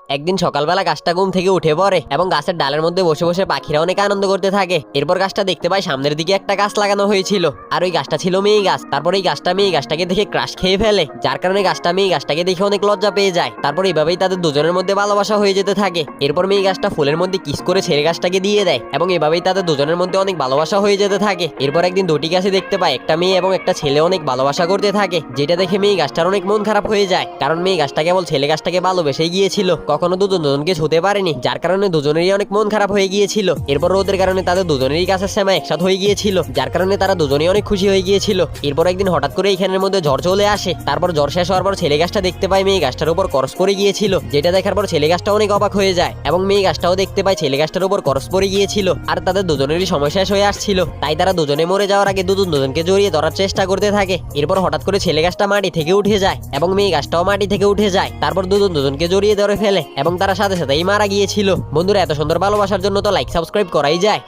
একদিন সকালবেলা গাছটা ঘুম থেকে উঠে পড়ে এবং গাছের ডালের মধ্যে বসে বসে পাখিরা অনেক আনন্দ করতে থাকে। এরপর গাছটা দেখতে পায় সামনের দিকে একটা গাছ লাগানো হয়েছিল, আর ওই গাছটা ছিল মেয়ে গাছ। তারপর এই গাছটা মেয়ে গাছটাকে দেখে ক্রাশ খেয়ে ফেলে, যার কারণে গাছটা মেয়ে গাছটাকে দেখে অনেক লজ্জা পেয়ে যায়। তারপর এইভাবেই তাদের দুজনের মধ্যে ভালোবাসা হয়ে যেতে থাকে। এরপর মেয়ে গাছটা ফুলের মধ্যে কিস করে ছেলে গাছটাকে দিয়ে দেয় এবং এভাবেই তাদের দুজনের মধ্যে অনেক ভালোবাসা হয়ে যেতে থাকে। এরপর একদিন দুটি গাছে দেখতে পায় একটা মেয়ে এবং একটা ছেলে অনেক ভালোবাসা করতে থাকে, যেটা দেখে মেয়ে গাছটার অনেক মন খারাপ হয়ে যায়, কারণ মেয়ে গাছটা কেবল ছেলে গাছটাকে ভালোবেসে গিয়েছিল, কখনো দুজন দুজনকে ছুতে পারেনি, যার কারণে দুজনেরই অনেক মন খারাপ হয়ে গিয়েছিল। এরপর রোদের কারণে তাদের দুজনেরই গাছের শ্যামা একসাথে হয়ে গিয়েছিল, যার কারণে তারা দুজনেই অনেক খুশি হয়ে গিয়েছিল। এরপর একদিন হঠাৎ করে এইখানের মধ্যে ঝড় চলে আসে। তারপর ঝড় শেষ হওয়ার পর ছেলে গাছটা দেখতে পায় মেয়ে গাছটার উপর করস পড়ে গিয়েছিল, যেটা দেখার পর ছেলে গাছটা অনেক অবাক হয়ে যায় এবং মেয়ে গাছটাও দেখতে পায় ছেলে গাছটার উপর করস পড়ে গিয়েছিল, আর তাদের দুজনেরই সময় শেষ হয়ে আসছিল। তাই তারা দুজনে মরে যাওয়ার আগে দুজন দুজনকে জড়িয়ে ধরার চেষ্টা করতে থাকে। এরপর হঠাৎ করে ছেলে গাছটা মাটি থেকে উঠে যায় এবং মেয়ে গাছটাও মাটি থেকে উঠে যায়। তারপর দুজন দুজনকে জড়িয়ে ধরে ফেলে এবং তারা সাথে সাথেই মারা গিয়েছিল। বন্ধুরা, এত সুন্দর ভালোবাসার জন্য তো লাইক সাবস্ক্রাইব করাই যায়।